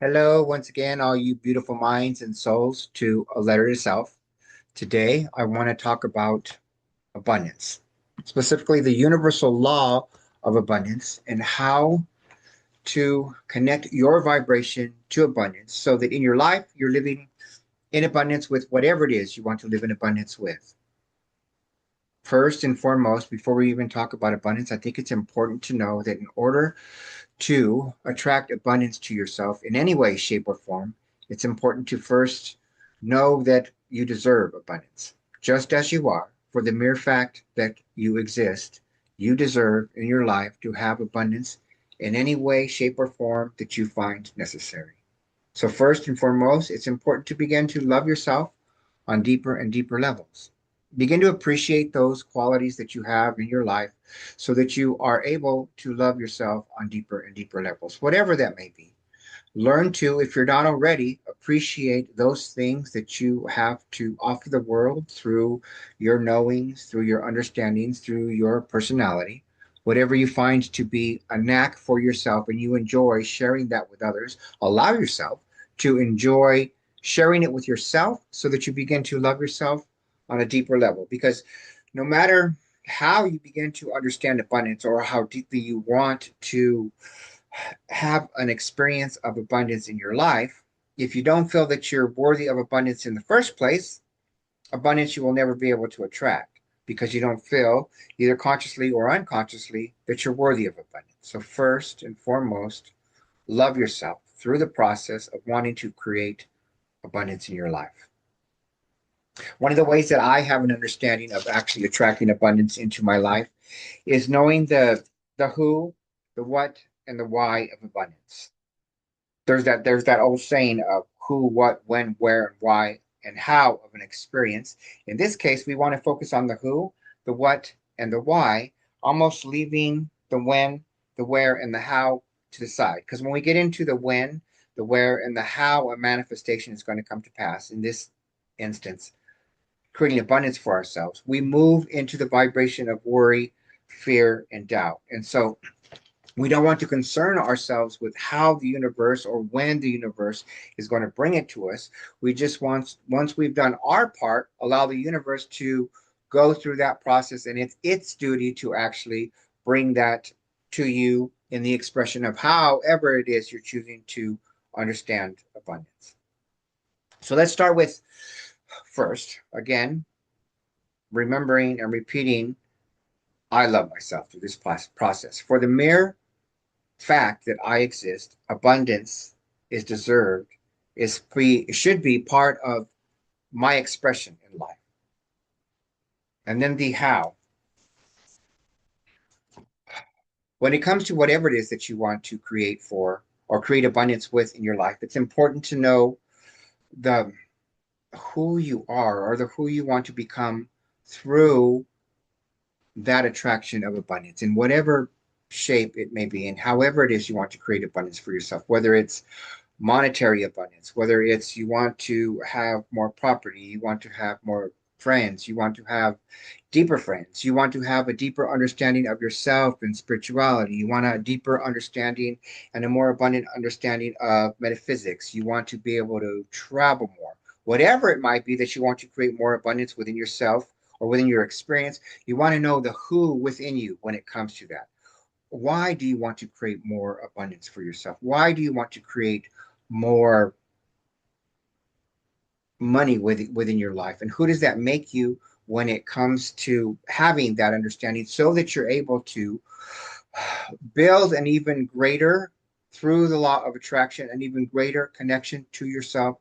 Hello, once again, all you beautiful minds and souls, to A Letter to Self. Today, I want to talk about abundance, specifically the universal law of abundance and how to connect your vibration to abundance so that in your life, you're living in abundance with whatever it is you want to live in abundance with. First and foremost, before we even talk about abundance, I think it's important to know that in order to attract abundance to yourself in any way, shape, or form, it's important to first know that you deserve abundance. Just as you are, for the mere fact that you exist, you deserve in your life to have abundance in any way, shape, or form that you find necessary. So, first and foremost, it's important to begin to love yourself on deeper and deeper levels. Begin to appreciate those qualities that you have in your life so that you are able to love yourself on deeper and deeper levels, whatever that may be. Learn to, if you're not already, appreciate those things that you have to offer the world through your knowings, through your understandings, through your personality. Whatever you find to be a knack for yourself and you enjoy sharing that with others, allow yourself to enjoy sharing it with yourself so that you begin to love yourself on a deeper level. Because no matter how you begin to understand abundance or how deeply you want to have an experience of abundance in your life, if you don't feel that you're worthy of abundance in the first place, abundance you will never be able to attract because you don't feel, either consciously or unconsciously, that you're worthy of abundance. So, first and foremost, love yourself through the process of wanting to create abundance in your life. One of the ways that I have an understanding of actually attracting abundance into my life is knowing the who, the what, and the why of abundance. There's that old saying of who, what, when, where, and why, and how of an experience. In this case, we want to focus on the who, the what, and the why, almost leaving the when, the where, and the how to the side. Because when we get into the when, the where, and the how a manifestation is going to come to pass, in this instance, creating abundance for ourselves, we move into the vibration of worry, fear, and doubt. And so we don't want to concern ourselves with how the universe or when the universe is going to bring it to us. We just want, once we've done our part, allow the universe to go through that process, and it's its duty to actually bring that to you in the expression of however it is you're choosing to understand abundance. So let's start with, first, again, remembering and repeating, I love myself through this process. For the mere fact that I exist, abundance is deserved, should be part of my expression in life. And then the how. When it comes to whatever it is that you want to create for or create abundance with in your life, it's important to know the who you are or the who you want to become through that attraction of abundance in whatever shape it may be, and however it is you want to create abundance for yourself, whether it's monetary abundance, whether it's you want to have more property, you want to have more friends, you want to have deeper friends, you want to have a deeper understanding of yourself and spirituality, you want a deeper understanding and a more abundant understanding of metaphysics, you want to be able to travel more. Whatever it might be that you want to create more abundance within yourself or within your experience, you want to know the who within you when it comes to that. Why do you want to create more abundance for yourself? Why do you want to create more money within your life? And who does that make you when it comes to having that understanding so that you're able to build an even greater, through the law of attraction, an even greater connection to yourself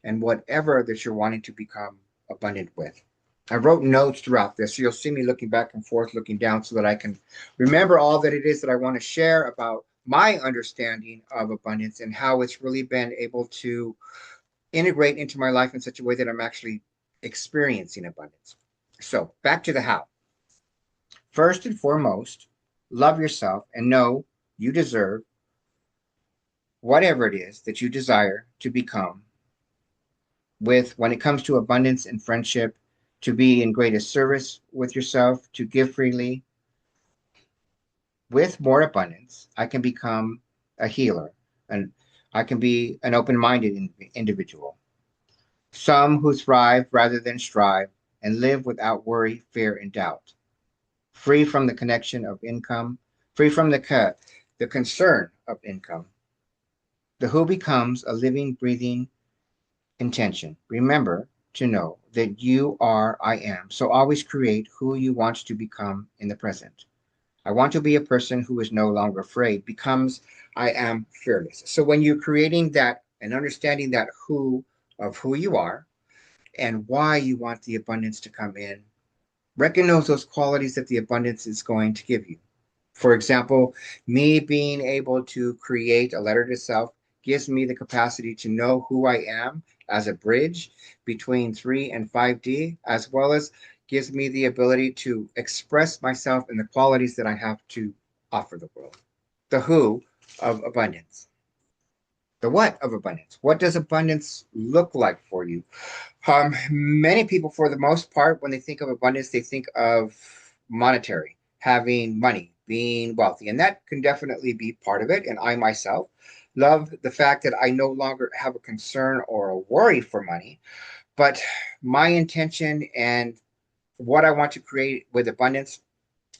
and whatever that you're wanting to become abundant with? I wrote notes throughout this, so you'll see me looking back and forth, looking down, so that I can remember all that it is that I want to share about my understanding of abundance and how it's really been able to integrate into my life in such a way that I'm actually experiencing abundance. So, back to the how. First and foremost, love yourself and know you deserve whatever it is that you desire to become with when it comes to abundance and friendship, to be in greatest service with yourself, to give freely. With more abundance, I can become a healer, an I can be an open-minded individual. Some who thrive rather than strive and live without worry, fear, and doubt. Free from the connection of income, free from the concern of income. The who becomes a living, breathing intention. Remember to know that you are I am. So always create who you want to become in the present. I want to be a person who is no longer afraid, becomes I am fearless. So when you're creating that and understanding that who of who you are and why you want the abundance to come in, recognize those qualities that the abundance is going to give you. For example, me being able to create a letter to self gives me the capacity to know who I am as a bridge between 3 and 5D, as well as gives me the ability to express myself in the qualities that I have to offer the world. The who of abundance. The what of abundance. What does abundance look like for you? Many people, for the most part, when they think of abundance, they think of monetary, having money, being wealthy, and that can definitely be part of it. And I myself love the fact that I no longer have a concern or a worry for money, but my intention and what I want to create with abundance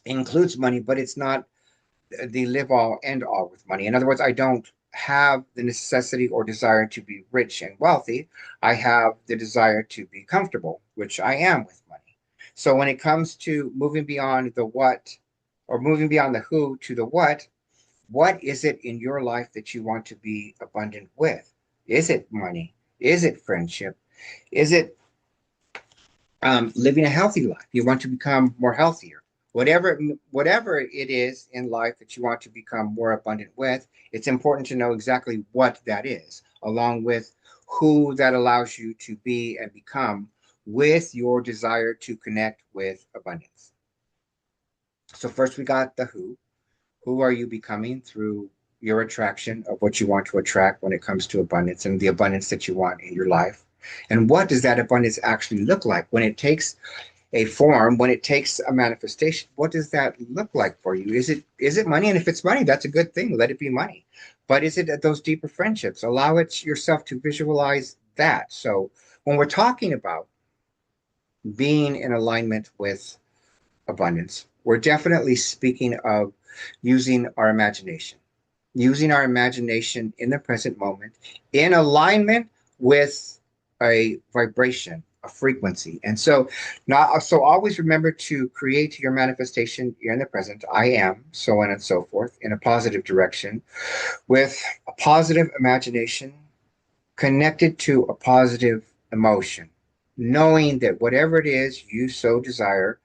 includes money, but it's not the live all end all with money. In other words, I don't have the necessity or desire to be rich and wealthy. I have the desire to be comfortable, which I am with money. So when it comes to moving beyond the what or moving beyond the who to the what is it in your life that you want to be abundant with? Is it money? Is it friendship? Is it living a healthy life? You want to become more healthier. Whatever it is in life that you want to become more abundant with, it's important to know exactly what that is, along with who that allows you to be and become with your desire to connect with abundance. So first we got the who. Who are you becoming through your attraction of what you want to attract when it comes to abundance and the abundance that you want in your life? And what does that abundance actually look like when it takes a form, when it takes a manifestation? What does that look like for you? Is it money? And if it's money, that's a good thing. Let it be money. But is it those deeper friendships? Allow it yourself to visualize that. So when we're talking about being in alignment with abundance, we're definitely speaking of using our imagination, using our imagination in the present moment in alignment with a vibration, a frequency. And so now, so always remember to create your manifestation here in the present. I am, so on and so forth, in a positive direction with a positive imagination connected to a positive emotion, knowing that whatever it is you so desire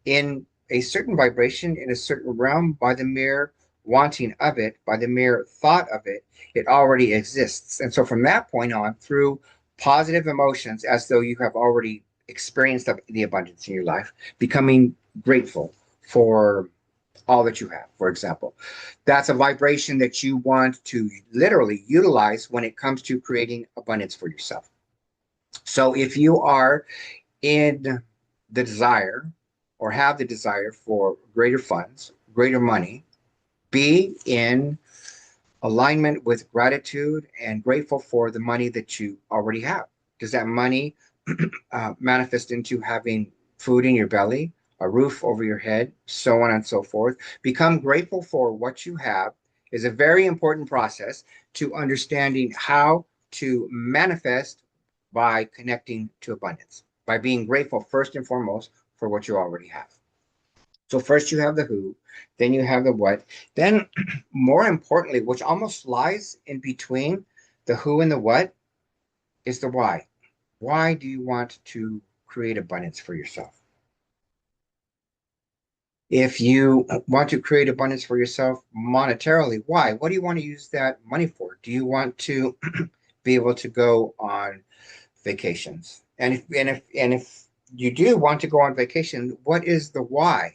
in a certain vibration, in a certain realm, by the mere wanting of it, by the mere thought of it, it already exists. And so from that point on, through positive emotions, as though you have already experienced the abundance in your life, becoming grateful for all that you have, for example. That's a vibration that you want to literally utilize when it comes to creating abundance for yourself. So if you are in the desire or have the desire for greater funds, greater money, be in alignment with gratitude and grateful for the money that you already have. Does that money manifest into having food in your belly, a roof over your head, so on and so forth? Become grateful for what you have is a very important process to understanding how to manifest by connecting to abundance, by being grateful first and foremost for what you already have. So first you have the who, then you have the what, then more importantly, which almost lies in between the who and the what, is the why. Why do you want to create abundance for yourself? If you want to create abundance for yourself monetarily, why? What do you want to use that money for? Do you want to be able to go on vacations? And if you do want to go on vacation, what is the why?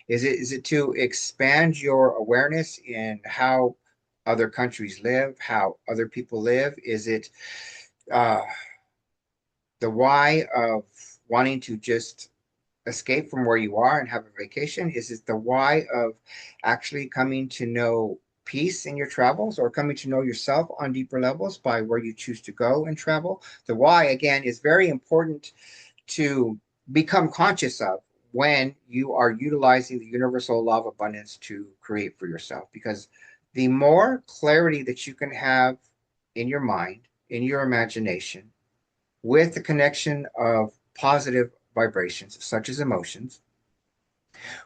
Is it to expand your awareness in how other countries live, how other people live? Is it uh, the why of wanting to just escape from where you are and have a vacation? Is it the why of actually coming to know peace in your travels or coming to know yourself on deeper levels by where you choose to go and travel. The why, again, is very important to become conscious of when you are utilizing the universal law of abundance to create for yourself. Because the more clarity that you can have in your mind, in your imagination, with the connection of positive vibrations, such as emotions,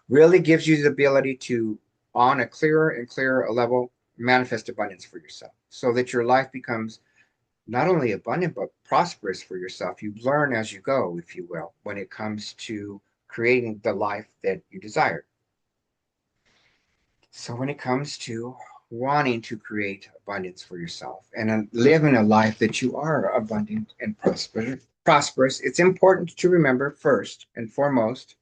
really gives you the ability to, on a clearer and clearer level, manifest abundance for yourself so that your life becomes not only abundant but prosperous for yourself. You learn as you go, if you will, when it comes to creating the life that you desire. So when it comes to wanting to create abundance for yourself and living a life that you are abundant and prosperous, it's important to remember first and foremost,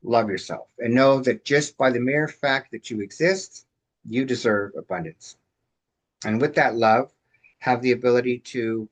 love yourself and know that just by the mere fact that you exist, you deserve abundance. And with that love, have the ability to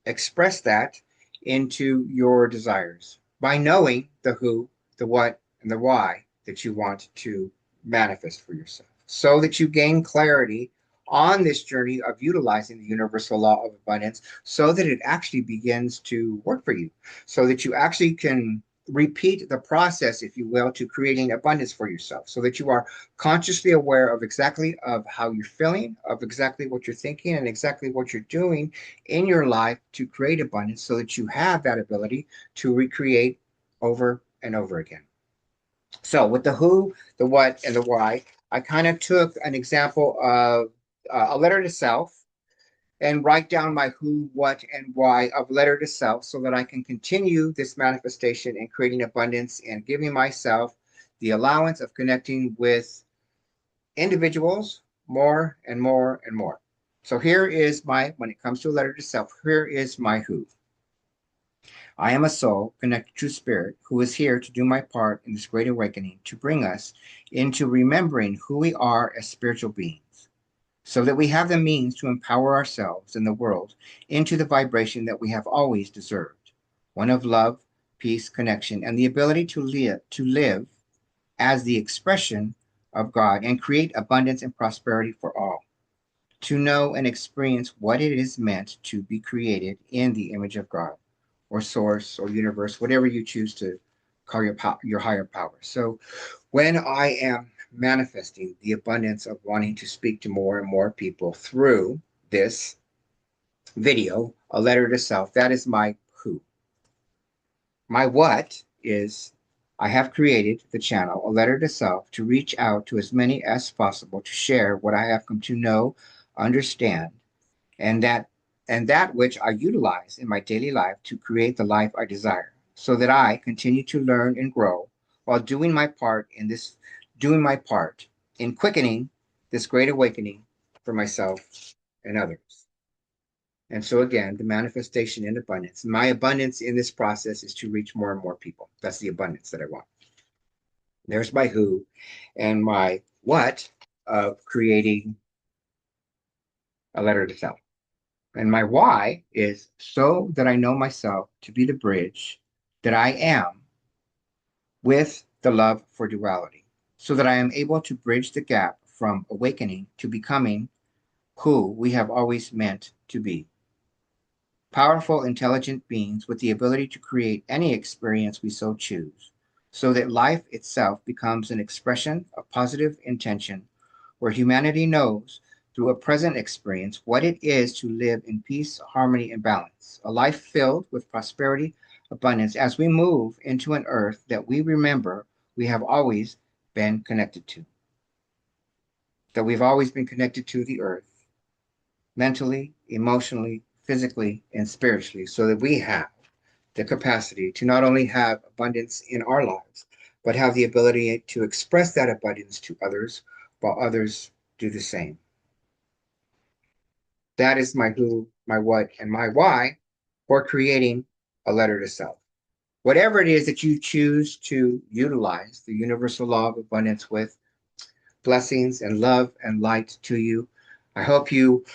express that into your desires by knowing the who, the what, and the why that you want to manifest for yourself so that you gain clarity on this journey of utilizing the universal law of abundance so that it actually begins to work for you, so that you actually can repeat the process, if you will, to creating abundance for yourself, so that you are consciously aware of exactly of how you're feeling, of exactly what you're thinking, and exactly what you're doing in your life to create abundance so that you have that ability to recreate over and over again. So, with the who, the what, and the why, I kind of took an example of a letter to self and write down my who, what, and why of letter to self so that I can continue this manifestation and creating abundance and giving myself the allowance of connecting with individuals more and more and more. So here is my, when it comes to a letter to self, here is my who. I am a soul connected to spirit who is here to do my part in this great awakening to bring us into remembering who we are as spiritual beings so that we have the means to empower ourselves and the world into the vibration that we have always deserved, one of love, peace, connection, and the ability to live as the expression of God and create abundance and prosperity for all, to know and experience what it is meant to be created in the image of God or source or universe, whatever you choose to call your higher power. So when I am manifesting the abundance of wanting to speak to more and more people through this video, a letter to self, that is my who. My what is I have created the channel, a letter to self, to reach out to as many as possible to share what I have come to know, understand, and that which I utilize in my daily life to create the life I desire, so that I continue to learn and grow while doing my part in quickening this great awakening for myself and others. And so again, the manifestation in abundance. My abundance in this process is to reach more and more people. That's the abundance that I want. There's my who and my what of creating a letter to self. And my why is so that I know myself to be the bridge that I am with the love for duality, so that I am able to bridge the gap from awakening to becoming who we have always meant to be. Powerful, intelligent beings with the ability to create any experience we so choose, so that life itself becomes an expression of positive intention where humanity knows through a present experience what it is to live in peace, harmony, and balance, a life filled with prosperity, abundance, as we move into an earth that we remember we have always been connected to, that we've always been connected to the earth, mentally, emotionally, physically, and spiritually, so that we have the capacity to not only have abundance in our lives, but have the ability to express that abundance to others while others do the same. That is my who, my what, and my why for creating a letter to self. Whatever it is that you choose to utilize the universal law of abundance with, blessings and love and light to you. I hope you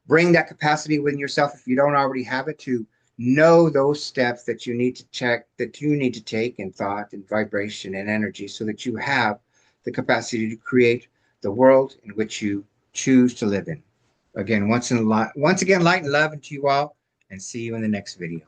bring that capacity within yourself if you don't already have it to know those steps that you need to check, that you need to take in thought and vibration and energy so that you have the capacity to create the world in which you choose to live in. Again, once again, light and love to you all, and see you in the next video.